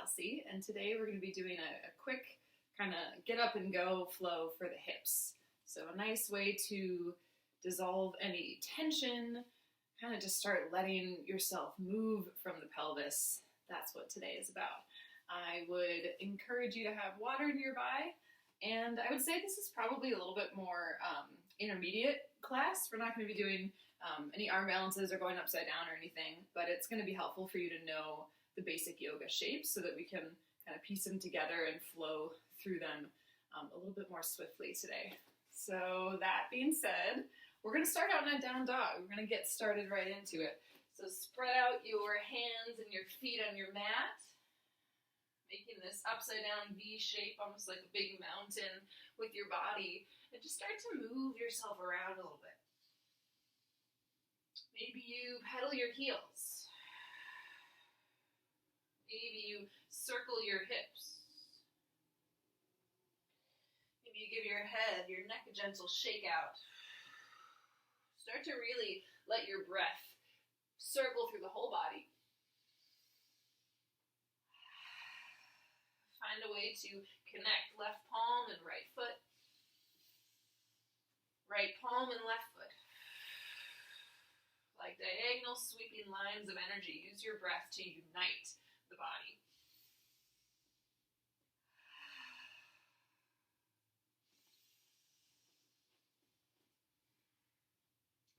Alcy, and today we're going to be doing a quick kind of get up and go flow for the hips. So a nice way to dissolve any tension, kind of just start letting yourself move from the pelvis. That's what today is about. I would encourage you to have water nearby, and I would say this is probably a little bit more intermediate class. We're not going to be doing any arm balances or going upside down or anything, but it's going to be helpful for you to know the basic yoga shapes so that we can kind of piece them together and flow through them a little bit more swiftly today. So that being said, we're going to start out in a down dog. We're going to get started right into it. So spread out your hands and your feet on your mat, making this upside down V shape, almost like a big mountain with your body, and just start to move yourself around a little bit. Maybe you pedal your heels. Maybe you circle your hips. Maybe you give your head, your neck a gentle shake out. Start to really let your breath circle through the whole body. Find a way to connect left palm and right foot. Right palm and left foot. Like diagonal sweeping lines of energy. Use your breath to unite the body.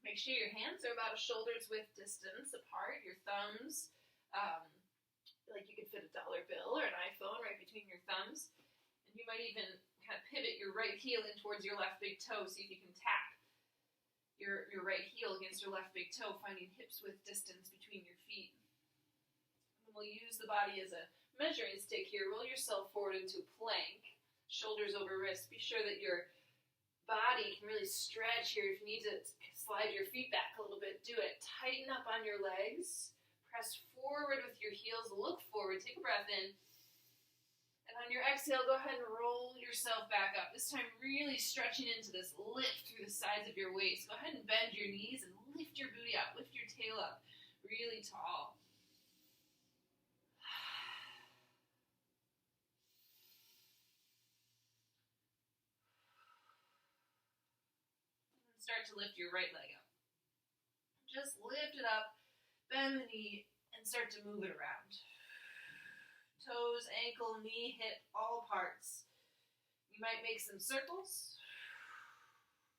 Make sure your hands are about a shoulder's width distance apart. Your thumbs, like you could fit a dollar bill or an iPhone right between your thumbs. And you might even kind of pivot your right heel in towards your left big toe. See if you can tap your right heel against your left big toe, finding hips width distance between your feet. And we'll use the body as a measuring stick here. Roll yourself forward into plank, shoulders over wrists. Be sure that your body can really stretch here. If you need to slide your feet back a little bit, do it. Tighten up on your legs. Press forward with your heels. Look forward. Take a breath in. And on your exhale, go ahead and roll yourself back up. This time really stretching into this lift through the sides of your waist. Go ahead and bend your knees and lift your booty up. Lift your tail up really tall. Start to lift your right leg up. Just lift it up, bend the knee, and start to move it around. Toes, ankle, knee, hip, all parts. You might make some circles.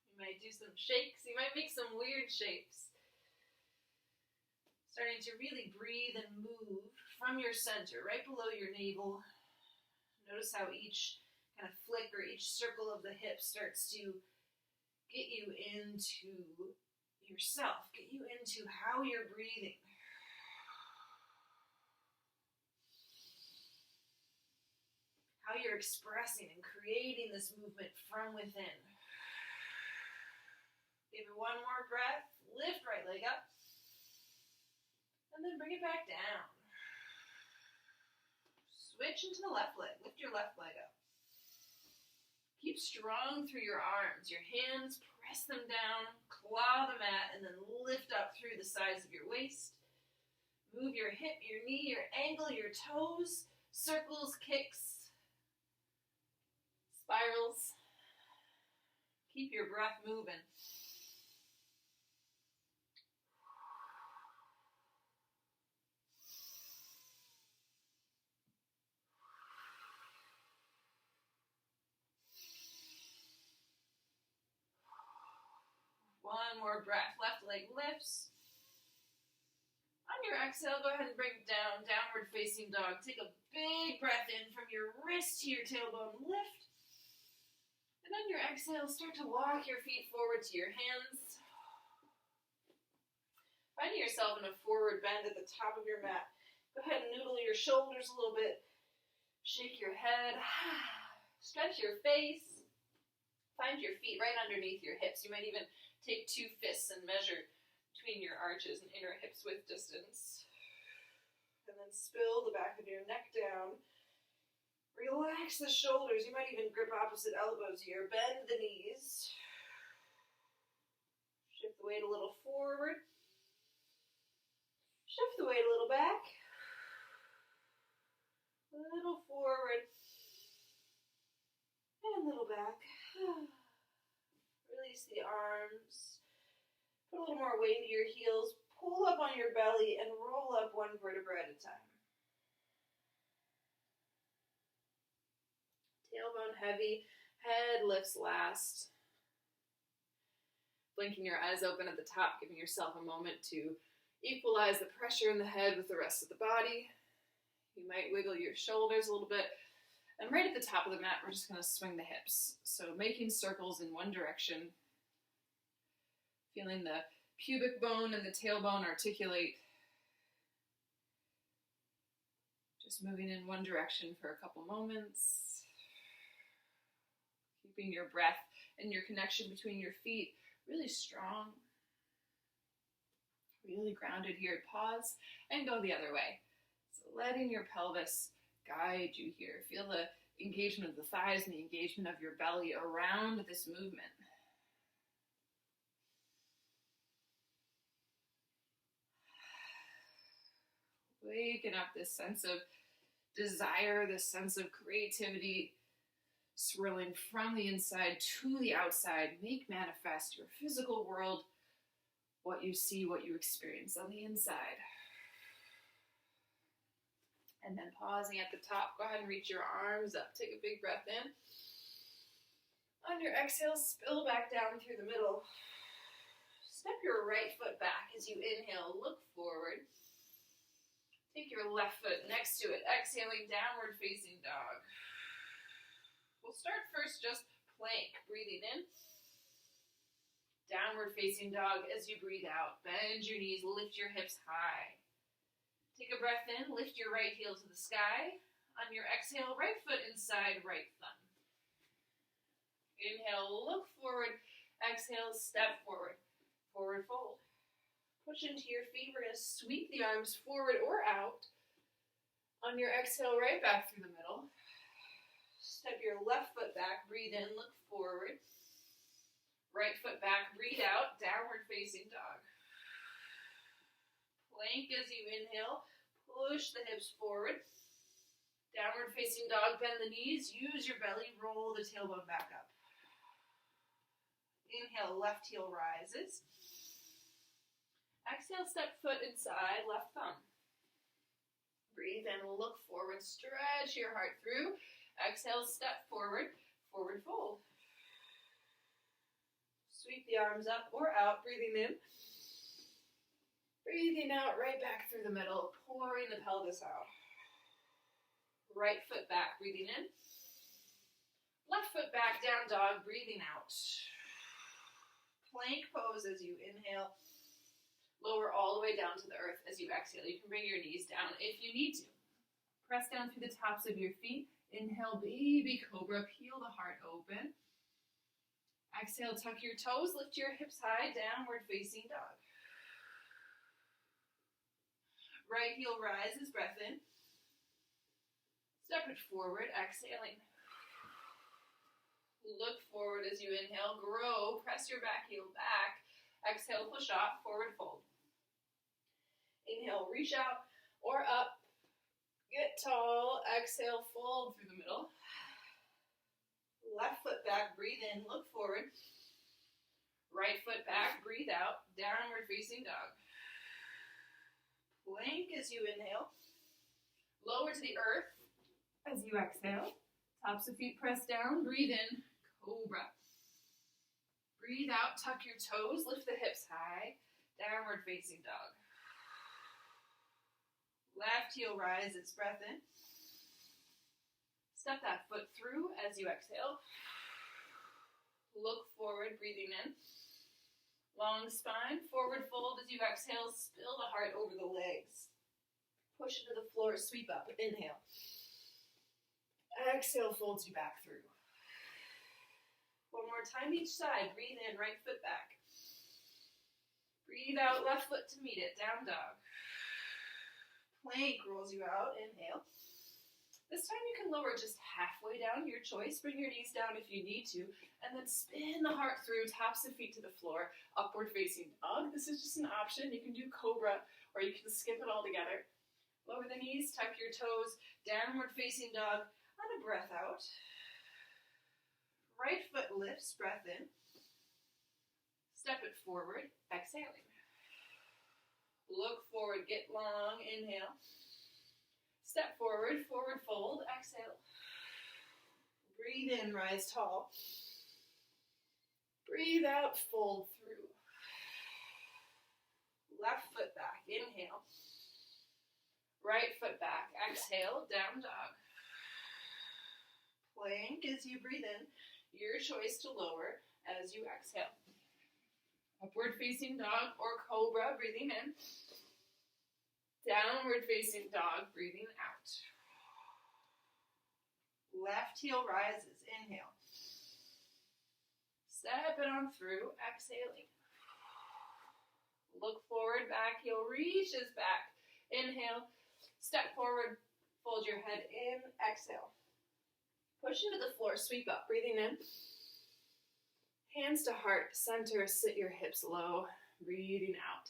You might do some shakes. You might make some weird shapes. Starting to really breathe and move from your center, right below your navel. Notice how each kind of flick or each circle of the hip starts to get you into yourself, get you into how you're breathing. How you're expressing and creating this movement from within. Give it one more breath. Lift right leg up. And then bring it back down. Switch into the left leg. Lift your left leg up. Keep strong through your arms. Your hands, press them down, claw the mat, and then lift up through the sides of your waist. Move your hip, your knee, your ankle, your toes, circles, kicks, spirals. Keep your breath moving. One more breath. Left leg lifts. On your exhale, go ahead and bring it down. Downward facing dog. Take a big breath in from your wrist to your tailbone. Lift. And on your exhale, start to walk your feet forward to your hands. Finding yourself in a forward bend at the top of your mat. Go ahead and noodle your shoulders a little bit. Shake your head. Stretch your face. Find your feet right underneath your hips. You might even take two fists and measure between your arches and inner hips width distance. And then spill the back of your neck down. Relax the shoulders. You might even grip opposite elbows here. Bend the knees. Shift the weight a little forward. Shift the weight a little back. Put a little more weight into your heels, pull up on your belly, and roll up one vertebra at a time. Tailbone heavy, head lifts last. Blinking your eyes open at the top, giving yourself a moment to equalize the pressure in the head with the rest of the body. You might wiggle your shoulders a little bit. And right at the top of the mat, we're just going to swing the hips. So making circles in one direction. Feeling the pubic bone and the tailbone articulate. Just moving in one direction for a couple moments. Keeping your breath and your connection between your feet really strong. Really grounded here. Pause and go the other way. So letting your pelvis guide you here. Feel the engagement of the thighs and the engagement of your belly around this movement. Waking up this sense of desire, this sense of creativity, swirling from the inside to the outside. Make manifest your physical world, what you see, what you experience on the inside. And then pausing at the top, go ahead and reach your arms up. Take a big breath in. On your exhale, spill back down through the middle. Step your right foot back as you inhale, look forward. Take your left foot next to it, exhaling, downward facing dog. We'll start first just plank, breathing in. Downward facing dog as you breathe out. Bend your knees, lift your hips high. Take a breath in, lift your right heel to the sky. On your exhale, right foot inside, right thumb. Inhale, look forward. Exhale, step forward. Forward fold. Push into your feet. We're going to sweep the arms forward or out. On your exhale, right back through the middle. Step your left foot back. Breathe in, look forward. Right foot back, breathe out. Downward facing dog. Plank as you inhale. Push the hips forward. Downward facing dog, bend the knees. Use your belly, roll the tailbone back up. Inhale, left heel rises. Exhale, step foot inside, left thumb. Breathe in, look forward, stretch your heart through. Exhale, step forward, forward fold. Sweep the arms up or out, breathing in. Breathing out, right back through the middle, pouring the pelvis out. Right foot back, breathing in. Left foot back, down dog, breathing out. Plank pose as you inhale. Lower all the way down to the earth as you exhale. You can bring your knees down if you need to. Press down through the tops of your feet. Inhale, baby cobra, peel the heart open. Exhale, tuck your toes, lift your hips high, downward facing dog. Right heel rises, breath in. Step it forward, exhaling. Look forward as you inhale, grow, press your back heel back. Exhale, push off, forward fold. Inhale, reach out or up. Get tall, exhale, fold through the middle. Left foot back, breathe in, look forward. Right foot back, breathe out, downward facing dog. Plank as you inhale. Lower to the earth as you exhale. Tops of feet press down, breathe in, cobra. Breathe out, tuck your toes, lift the hips high, downward facing dog. Left heel rises, breath in. Step that foot through as you exhale. Look forward, breathing in. Long spine, forward fold as you exhale, spill the heart over the legs. Push into the floor, sweep up, inhale. Exhale, folds you back through. One more time each side, breathe in, right foot back. Breathe out, left foot to meet it, down dog. Plank rolls you out, inhale. This time you can lower just halfway down, your choice. Bring your knees down if you need to, and then spin the heart through, tops of feet to the floor, upward facing dog. This is just an option. You can do cobra, or you can skip it all together. Lower the knees, tuck your toes, downward facing dog, on a breath out. Right foot lifts, breath in. Step it forward, exhaling. Look forward, get long, inhale. Step forward, forward fold, exhale. Breathe in, rise tall. Breathe out, fold through. Left foot back, inhale. Right foot back, exhale, down dog. Plank as you breathe in, your choice to lower as you exhale. Upward facing dog or cobra, breathing in. Downward facing dog, breathing out. Left heel rises, inhale. Step it on through, exhaling. Look forward, back heel reaches back. Inhale, step forward, fold your head in, exhale. Push into the floor, sweep up, breathing in. Hands to heart, center, sit your hips low, breathing out.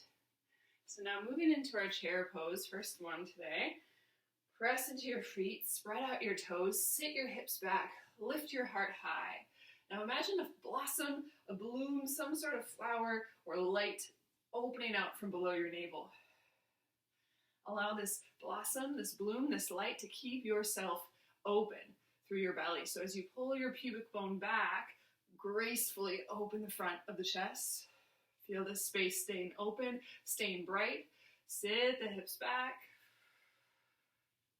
So now moving into our chair pose, first one today. Press into your feet, spread out your toes, sit your hips back, lift your heart high. Now imagine a blossom, a bloom, some sort of flower or light opening out from below your navel. Allow this blossom, this bloom, this light to keep yourself open through your belly. So as you pull your pubic bone back, gracefully open the front of the chest. Feel this space staying open, staying bright. Sit the hips back.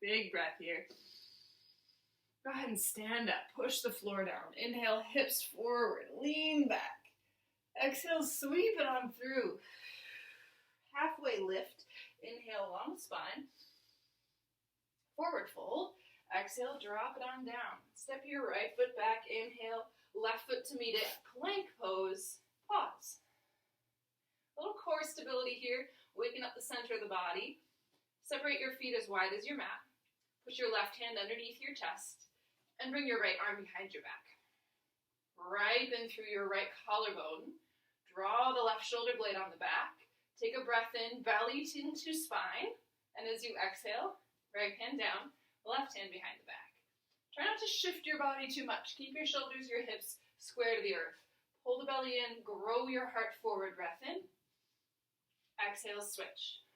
Big breath here. Go ahead and stand up. Push the floor down. Inhale, hips forward. Lean back. Exhale, sweep it on through. Halfway lift. Inhale, long spine. Forward fold. Exhale, drop it on down. Step your right foot back. Inhale, left foot to meet it. Plank pose. Pause. A little core stability here. Waking up the center of the body. Separate your feet as wide as your mat. Put your left hand underneath your chest. And bring your right arm behind your back. Ripen through your right collarbone. Draw the left shoulder blade on the back. Take a breath in, belly into spine. And as you exhale, right hand down, left hand behind the back. Try not to shift your body too much. Keep your shoulders, your hips square to the earth. Pull the belly in, grow your heart forward, breath in. Exhale, switch.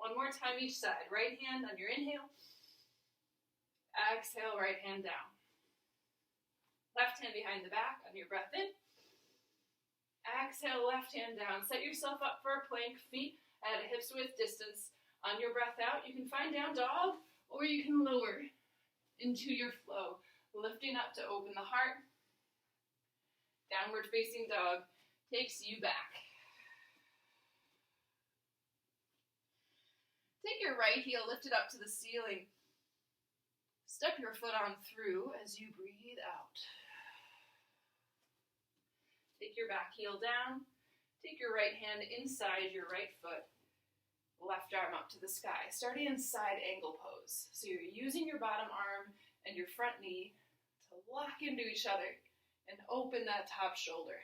One more time each side. Right hand on your inhale. Exhale, right hand down. Left hand behind the back on your breath in. Exhale, left hand down. Set yourself up for a plank, feet at hips width distance. On your breath out, you can find down dog, or you can lower into your flow, lifting up to open the heart. Downward facing dog takes you back. Take your right heel, lift it up to the ceiling. Step your foot on through as you breathe out. Take your back heel down. Take your right hand inside your right foot. Left arm up to the sky. Starting in side angle pose. So you're using your bottom arm and your front knee to lock into each other and open that top shoulder.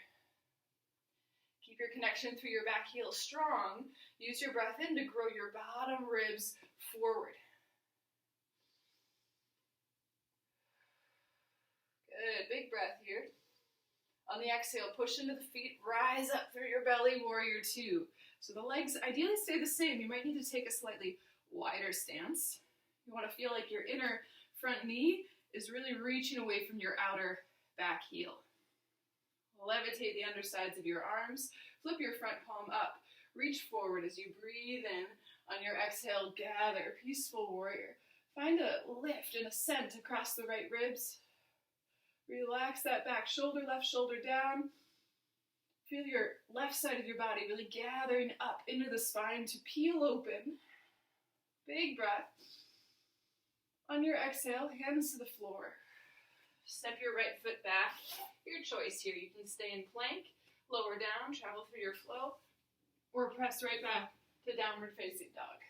Keep your connection through your back heel strong. Use your breath in to grow your bottom ribs forward. Good, big breath here. On the exhale, push into the feet, rise up through your belly, warrior two. So the legs ideally stay the same. You might need to take a slightly wider stance. You want to feel like your inner front knee is really reaching away from your outer back heel. Levitate the undersides of your arms. Flip your front palm up. Reach forward as you breathe in. On your exhale, gather, peaceful warrior. Find a lift and ascent across the right ribs. Relax that back shoulder, left shoulder down. Feel your left side of your body really gathering up into the spine to peel open. Big breath. On your exhale, hands to the floor. Step your right foot back. Your choice here. You can stay in plank, lower down, travel through your flow, or press right back to downward facing dog.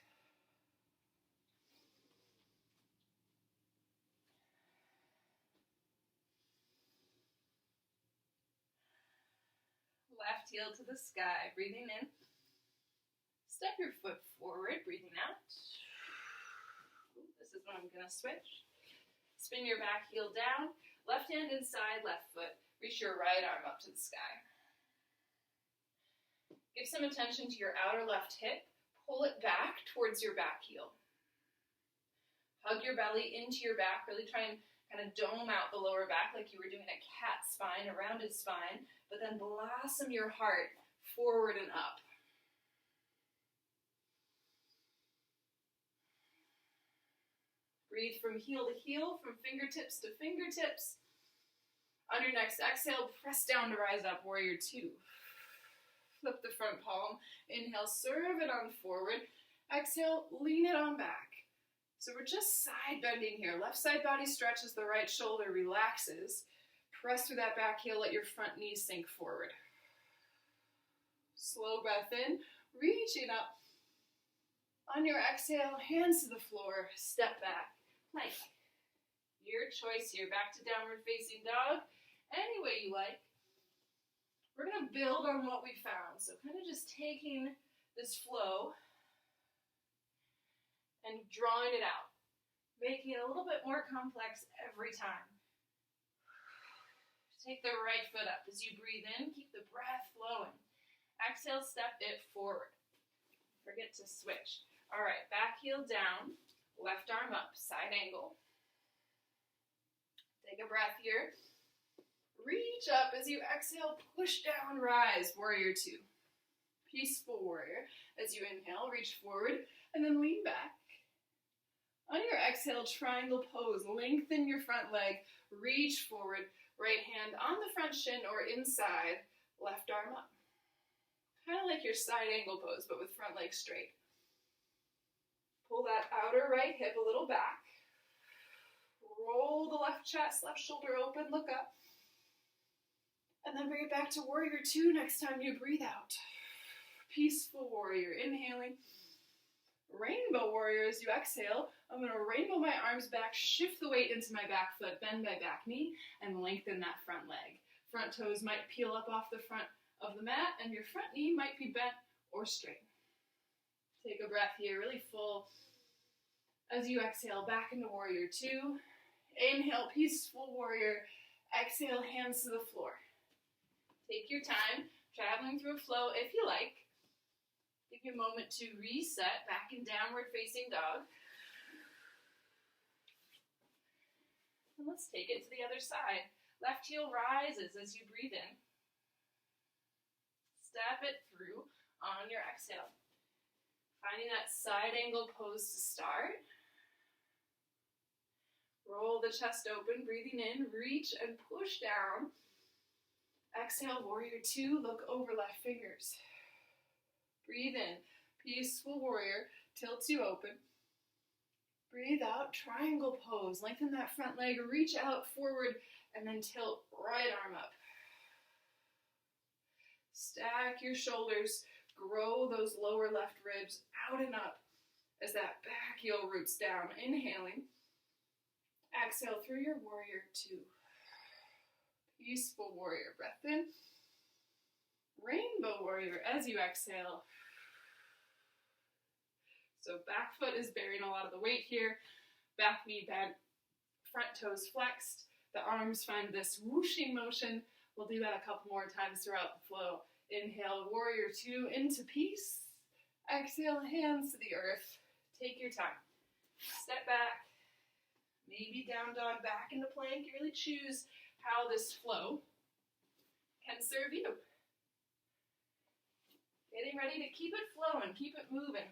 Left heel to the sky, breathing in. Step your foot forward, breathing out. This is when I'm going to switch. Spin your back heel down, left hand inside, left foot. Reach your right arm up to the sky. Give some attention to your outer left hip. Pull it back towards your back heel. Hug your belly into your back. Really try and kind of dome out the lower back like you were doing a cat spine, a rounded spine, but then blossom your heart forward and up. Breathe from heel to heel, from fingertips to fingertips. On your next exhale, press down to rise up, warrior two. Flip the front palm. Inhale, serve it on forward. Exhale, lean it on back. So we're just side bending here. Left side body stretches, the right shoulder relaxes. Press through that back heel, let your front knee sink forward. Slow breath in, reaching up. On your exhale, hands to the floor, step back, plank. Your choice here, back to downward facing dog, any way you like. We're gonna build on what we found. So kind of just taking this flow and drawing it out, making it a little bit more complex every time. Take the right foot up as you breathe in, keep the breath flowing. Exhale, step it forward. Forget to switch. All right, back heel down, left arm up, side angle. Take a breath here. Reach up as you exhale, push down, rise, warrior two. Peaceful warrior. As you inhale, reach forward, and then lean back. On your exhale, triangle pose. Lengthen your front leg, reach forward, right hand on the front shin or inside, left arm up. Kind of like your side angle pose, but with front leg straight. Pull that outer right hip a little back. Roll the left chest, left shoulder open, look up. And then bring it back to warrior two next time you breathe out. Peaceful warrior, inhaling. Rainbow warrior as you exhale. I'm going to rainbow my arms back, shift the weight into my back foot, bend my back knee, and lengthen that front leg. Front toes might peel up off the front of the mat, and your front knee might be bent or straight. Take a breath here, really full. As you exhale, back into warrior two. Inhale, peaceful warrior. Exhale, hands to the floor. Take your time, traveling through a flow if you like. Give you a moment to reset back in downward facing dog. And let's take it to the other side. Left heel rises as you breathe in. Step it through on your exhale. Finding that side angle pose to start. Roll the chest open, breathing in, reach and push down. Exhale, warrior two, look over left fingers. Breathe in, peaceful warrior, tilts you open. Breathe out, triangle pose. Lengthen that front leg, reach out forward, and then tilt right arm up. Stack your shoulders, grow those lower left ribs out and up as that back heel roots down. Inhaling. Exhale through your warrior two. Peaceful warrior, breath in. Rainbow warrior as you exhale. So back foot is bearing a lot of the weight here. Back knee bent, front toes flexed. The arms find this whooshing motion. We'll do that a couple more times throughout the flow. Inhale, warrior two into peace. Exhale, hands to the earth. Take your time. Step back. Maybe down dog, back into plank. You really choose how this flow can serve you. Getting ready to keep it flowing, keep it moving.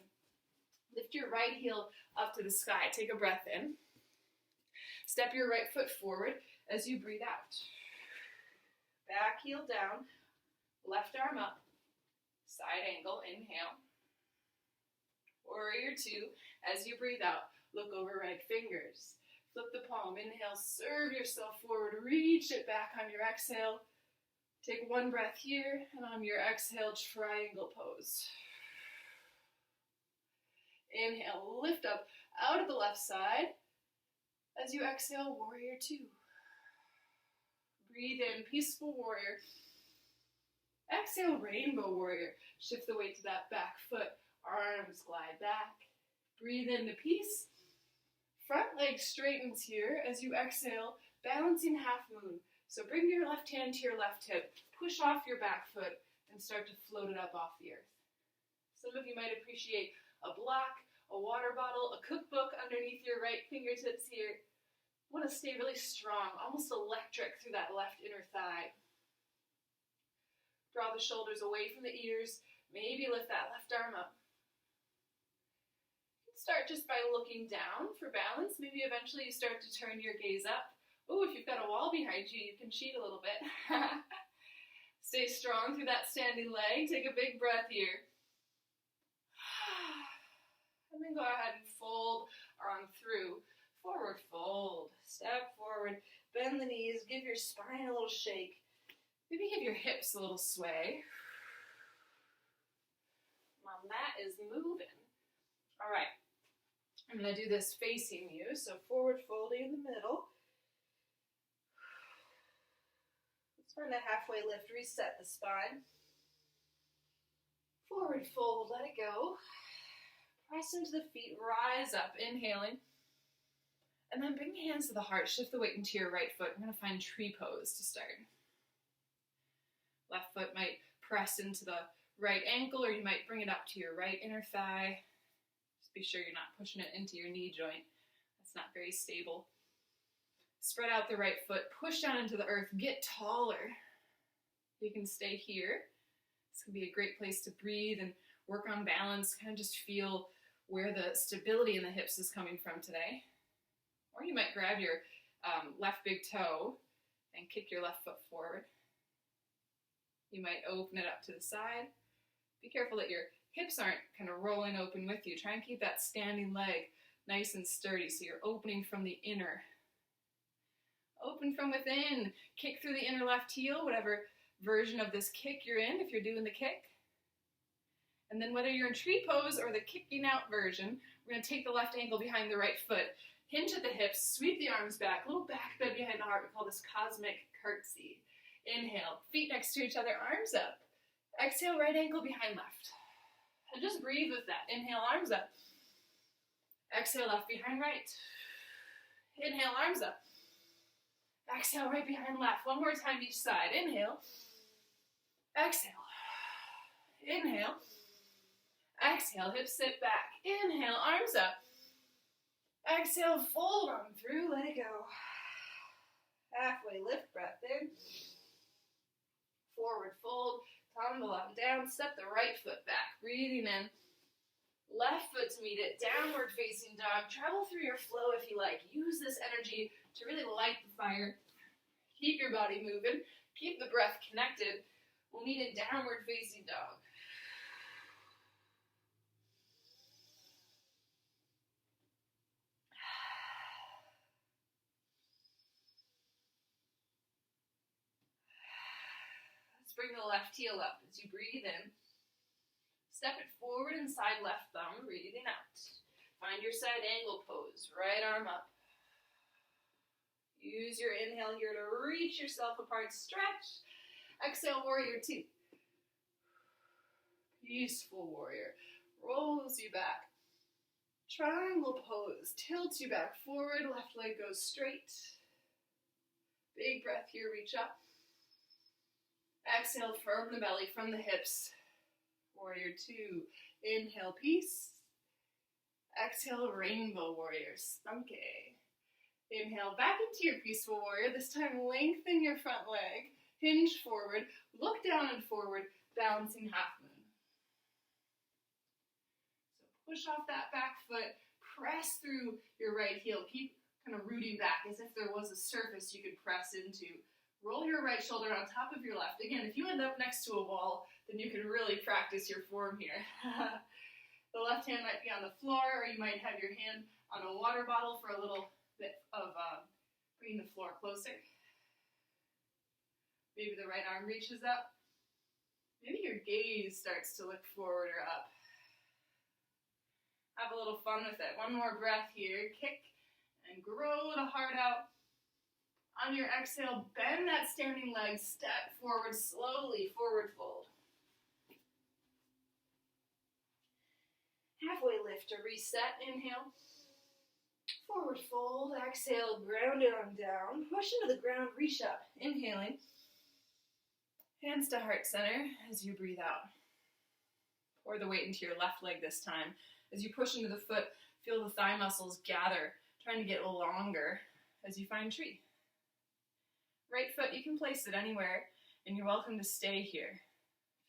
Lift your right heel up to the sky. Take a breath in. Step your right foot forward as you breathe out. Back heel down, left arm up, side angle, inhale. Warrior two, as you breathe out, look over right fingers. Flip the palm, inhale, serve yourself forward, reach it back on your exhale. Take one breath here, and on your exhale, triangle pose. Inhale, lift up out of the left side. As you exhale, warrior two. Breathe in, peaceful warrior. Exhale, rainbow warrior. Shift the weight to that back foot. Arms glide back. Breathe into peace. Front leg straightens here as you exhale, balancing half moon. So bring your left hand to your left hip. Push off your back foot and start to float it up off the earth. Some of you might appreciate a block, a water bottle, a cookbook underneath your right fingertips here. Want to stay really strong, almost electric through that left inner thigh. Draw the shoulders away from the ears. Maybe lift that left arm up. Start just by looking down for balance. Maybe eventually you start to turn your gaze up. Ooh, if you've got a wall behind you, you can cheat a little bit. Stay strong through that standing leg. Take a big breath here. And then go ahead and fold on through. Forward fold. Step forward. Bend the knees. Give your spine a little shake. Maybe give your hips a little sway. My mat is moving. All right. I'm going to do this facing you. So forward folding in the middle. Find a halfway lift, reset the spine. Forward fold, let it go. Press into the feet, rise up, inhaling. And then bring the hands to the heart, shift the weight into your right foot. I'm going to find tree pose to start. Left foot might press into the right ankle, or you might bring it up to your right inner thigh. Just be sure you're not pushing it into your knee joint. That's not very stable. Spread out the right foot, push down into the earth, get taller. You can stay here. This can be a great place to breathe and work on balance, kind of just feel where the stability in the hips is coming from today. Or you might grab your left big toe and kick your left foot forward. You might open it up to the side. Be careful that your hips aren't kind of rolling open with you. Try and keep that standing leg nice and sturdy so you're opening from the inner. Open from within. Kick through the inner left heel, whatever version of this kick you're in, if you're doing the kick. And then whether you're in tree pose or the kicking out version, we're going to take the left ankle behind the right foot, hinge at the hips, sweep the arms back, little back bend behind the heart. We call this cosmic curtsy. Inhale, feet next to each other, arms up. Exhale, right ankle behind left. And just breathe with that. Inhale, arms up. Exhale, left behind right. Inhale, arms up. Exhale, right behind left. One more time each side. Inhale. Exhale. Inhale. Exhale, hips sit back. Inhale, arms up. Exhale, fold on through. Let it go. Halfway lift, breath in. Forward fold. Tumble on down. Step the right foot back. Breathing in. Left foot to meet it. Downward facing dog. Travel through your flow if you like. Use this energy to really light the fire. Keep your body moving. Keep the breath connected. We'll meet in downward facing dog. Let's bring the left heel up as you breathe in. Step it forward and side left thumb, breathing out. Find your side angle pose, right arm up. Use your inhale here to reach yourself apart, stretch. Exhale, warrior two. Peaceful warrior, rolls you back. Triangle pose, tilts you back forward, left leg goes straight. Big breath here, reach up. Exhale, firm the belly from the hips. Warrior two, inhale, peace. Exhale, rainbow warrior, spunky. Inhale, back into your peaceful warrior. This time, lengthen your front leg. Hinge forward. Look down and forward, balancing half moon. So push off that back foot. Press through your right heel. Keep kind of rooting back as if there was a surface you could press into. Roll your right shoulder on top of your left. Again, if you end up next to a wall, then you can really practice your form here. The left hand might be on the floor, or you might have your hand on a water bottle for a little bit of bringing the floor closer. Maybe the right arm reaches up. Maybe your gaze starts to look forward or up. Have a little fun with it. One more breath here. Kick and grow the heart out. On your exhale, bend that standing leg. Step forward slowly. Forward fold. Halfway lift to reset. Inhale. Forward fold, exhale, ground it on down. Push into the ground, reach up. Inhaling. Hands to heart center as you breathe out. Pour the weight into your left leg this time. As you push into the foot, feel the thigh muscles gather, trying to get longer as you find tree. Right foot, you can place it anywhere, and you're welcome to stay here.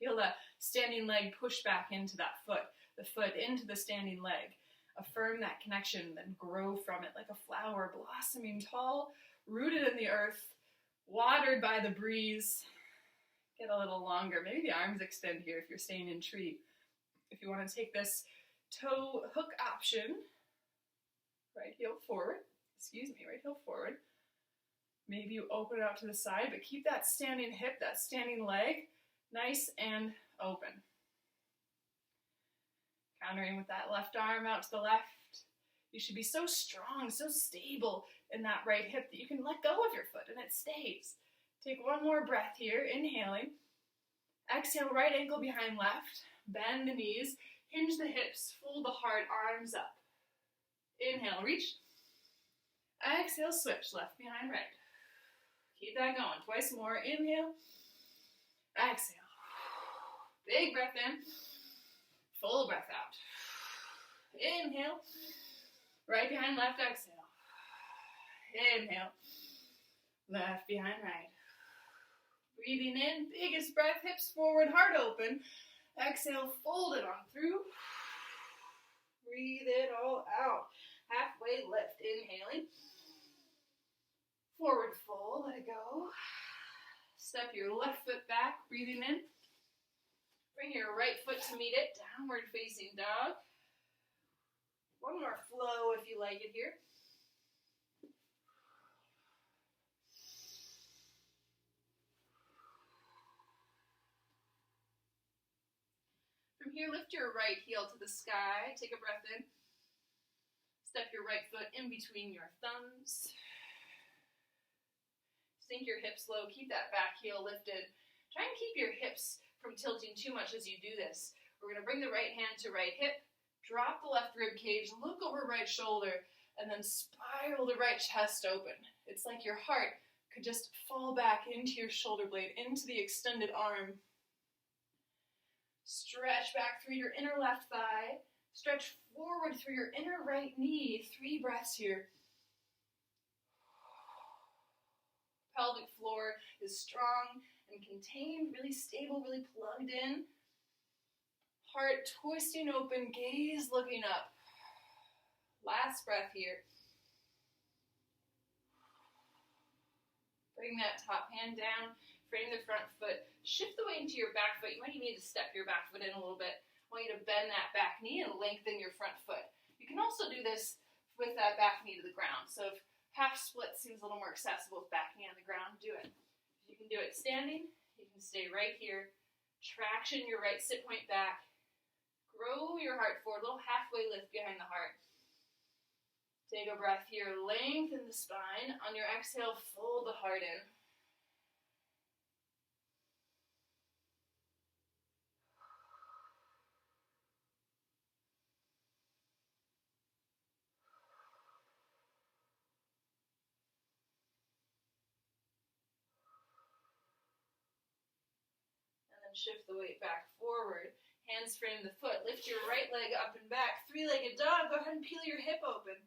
Feel the standing leg push back into that foot, the foot into the standing leg. Affirm that connection, then grow from it like a flower, blossoming tall, rooted in the earth, watered by the breeze. Get a little longer. Maybe the arms extend here if you're staying in tree. If you want to take this toe hook option, right heel forward, right heel forward. Maybe you open it out to the side, but keep that standing hip, that standing leg, nice and open. Countering with that left arm out to the left. You should be so strong, so stable in that right hip that you can let go of your foot and it stays. Take one more breath here, inhaling. Exhale, right ankle behind left. Bend the knees, hinge the hips, fold the heart, arms up. Inhale, reach. Exhale, switch, left behind right. Keep that going, twice more. Inhale, exhale. Big breath in, full breath out. Inhale, right behind left, exhale. Inhale, left behind right. Breathing in, biggest breath, hips forward, heart open. Exhale, fold it on through. Breathe it all out. Halfway lift, inhaling. Forward fold, let it go. Step your left foot back, breathing in. Bring your right foot to meet it, downward facing dog. One more flow if you like it here. From here, lift your right heel to the sky. Take a breath in. Step your right foot in between your thumbs. Sink your hips low. Keep that back heel lifted. Try and keep your hips from tilting too much as you do this. We're going to bring the right hand to right hip. Drop the left rib cage. Look over right shoulder. And then spiral the right chest open. It's like your heart could just fall back into your shoulder blade, into the extended arm. Stretch back through your inner left thigh. Stretch forward through your inner right knee. 3 breaths here. Pelvic floor is strong and contained, really stable, really plugged in. Heart twisting open, gaze looking up. Last breath here. Bring that top hand down. Frame the front foot. Shift the weight into your back foot. You might even need to step your back foot in a little bit. I want you to bend that back knee and lengthen your front foot. You can also do this with that back knee to the ground. So if half split seems a little more accessible with back knee on the ground, do it. If you can do it standing, you can stay right here. Traction your right sit point back. Grow your heart forward, a little halfway lift behind the heart. Take a breath here, lengthen the spine. On your exhale, fold the heart in. Shift the weight back forward. Hands frame the foot. Lift your right leg up and back. 3-legged dog. Go ahead and peel your hip open.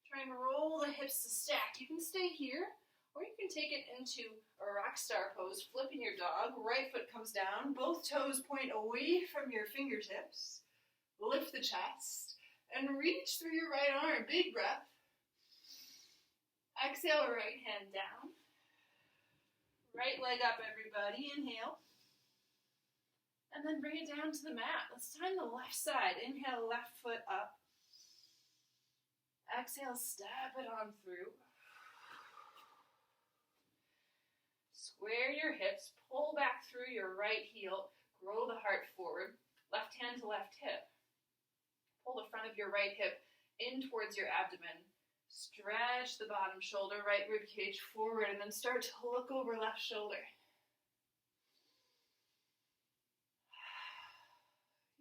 Try and roll the hips to stack. You can stay here, or you can take it into a rock star pose, flipping your dog. Right foot comes down. Both toes point away from your fingertips. Lift the chest and reach through your right arm. Big breath. Exhale, right hand down. Right leg up, everybody. Inhale. And then bring it down to the mat. Let's time the left side. Inhale, left foot up. Exhale, step it on through. Square your hips, pull back through your right heel, grow the heart forward, left hand to left hip. Pull the front of your right hip in towards your abdomen. Stretch the bottom shoulder, right rib cage forward, and then start to look over left shoulder.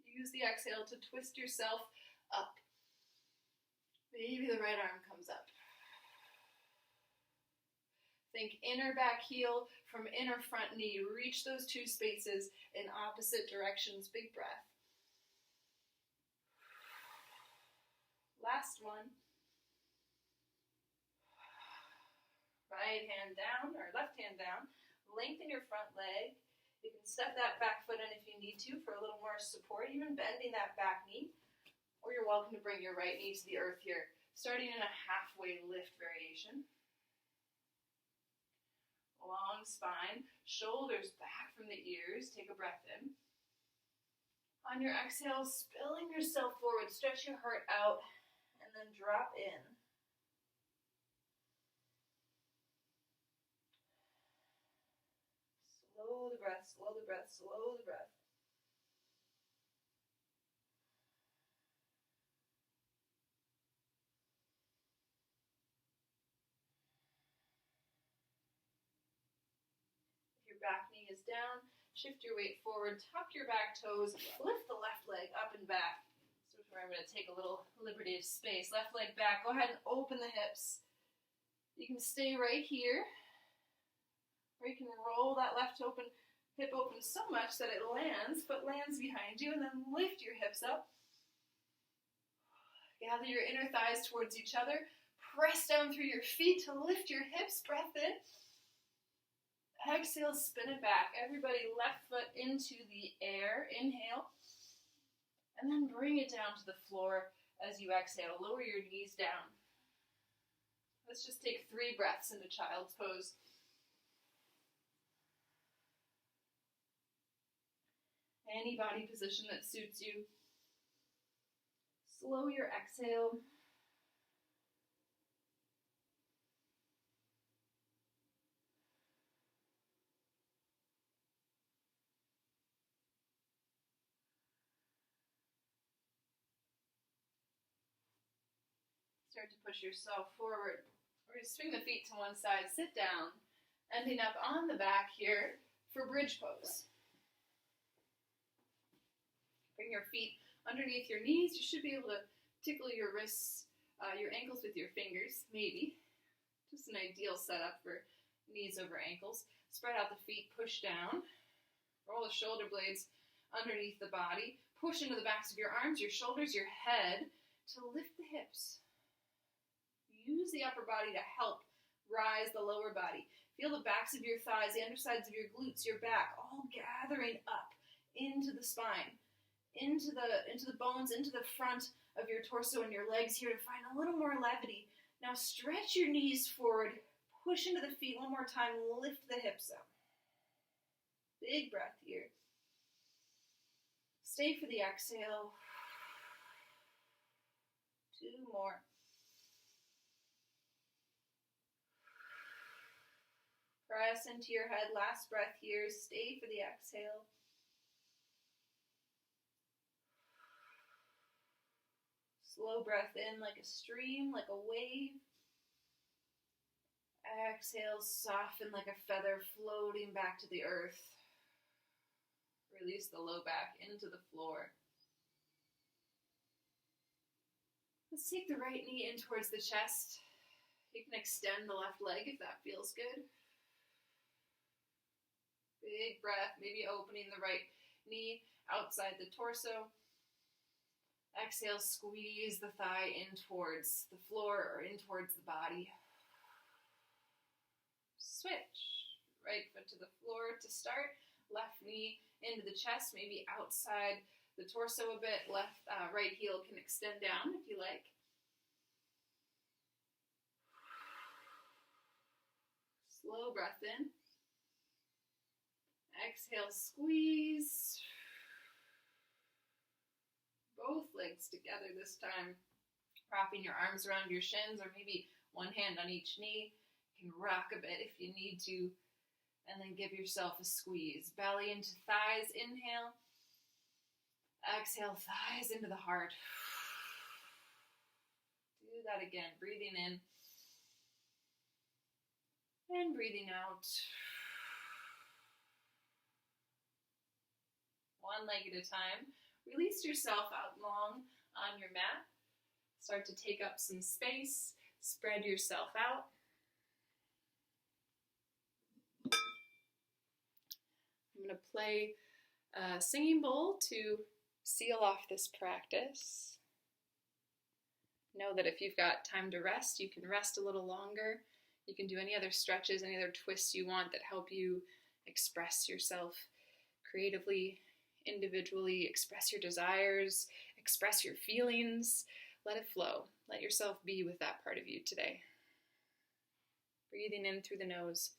Use the exhale to twist yourself up. Maybe the right arm comes up. Think inner back heel from inner front knee. Reach those two spaces in opposite directions. Big breath. Last one. Right hand down or left hand down. Lengthen your front leg. You can step that back foot in if you need to for a little more support, even bending that back knee. Or you're welcome to bring your right knee to the earth here, starting in a halfway lift variation. Long spine, shoulders back from the ears. Take a breath in. On your exhale, spilling yourself forward, stretch your heart out, and then drop in. Slow the breath, slow the breath, slow the breath. If your back knee is down, shift your weight forward, tuck your back toes, lift the left leg up and back. This is where I'm going to take a little liberty of space. Left leg back, go ahead and open the hips. You can stay right here, or you can roll that left hip open so much that it lands, foot lands behind you, and then lift your hips up. Gather your inner thighs towards each other. Press down through your feet to lift your hips. Breath in. Exhale, spin it back. Everybody left foot into the air. Inhale. And then bring it down to the floor as you exhale. Lower your knees down. Let's just take 3 breaths into child's pose. Any body position that suits you. Slow your exhale. Start to push yourself forward. We're going to swing the feet to one side, sit down, ending up on the back here for bridge pose. Bring your feet underneath your knees. You should be able to tickle your wrists, your ankles with your fingers, maybe. Just an ideal setup for knees over ankles. Spread out the feet, push down. Roll the shoulder blades underneath the body. Push into the backs of your arms, your shoulders, your head to lift the hips. Use the upper body to help rise the lower body. Feel the backs of your thighs, the undersides of your glutes, your back, all gathering up into the spine. Into the bones, into the front of your torso and your legs here to find a little more levity. Now stretch your knees forward, push into the feet one more time, lift the hips up. Big breath here. Stay for the exhale. 2 more. Press into your head, last breath here. Stay for the exhale. Slow breath in like a stream, like a wave. Exhale, soften like a feather, floating back to the earth. Release the low back into the floor. Let's take the right knee in towards the chest. You can extend the left leg if that feels good. Big breath, maybe opening the right knee outside the torso. Exhale, squeeze the thigh in towards the floor or in towards the body. Switch. Right foot to the floor to start. Left knee into the chest, maybe outside the torso a bit. Right heel can extend down if you like. Slow breath in. Exhale, squeeze. Both legs together this time. Wrapping your arms around your shins or maybe one hand on each knee. You can rock a bit if you need to. And then give yourself a squeeze. Belly into thighs, inhale. Exhale, thighs into the heart. Do that again, breathing in. And breathing out. One leg at a time. Release yourself out long on your mat. Start to take up some space. Spread yourself out. I'm going to play a singing bowl to seal off this practice. Know that if you've got time to rest, you can rest a little longer. You can do any other stretches, any other twists you want that help you express yourself creatively, individually, express your desires, express your feelings. Let it flow. Let yourself be with that part of you today. Breathing in through the nose,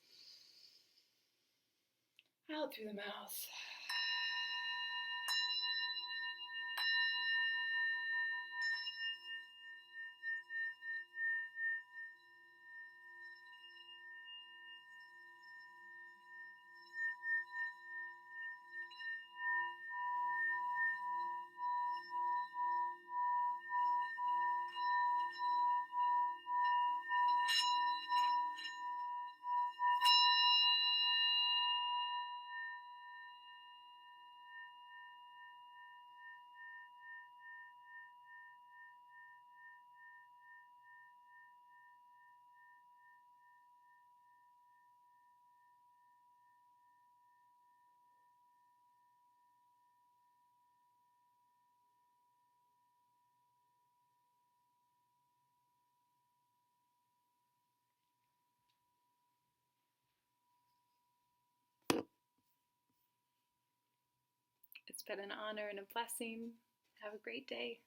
out through the mouth. It's been an honor and a blessing. Have a great day.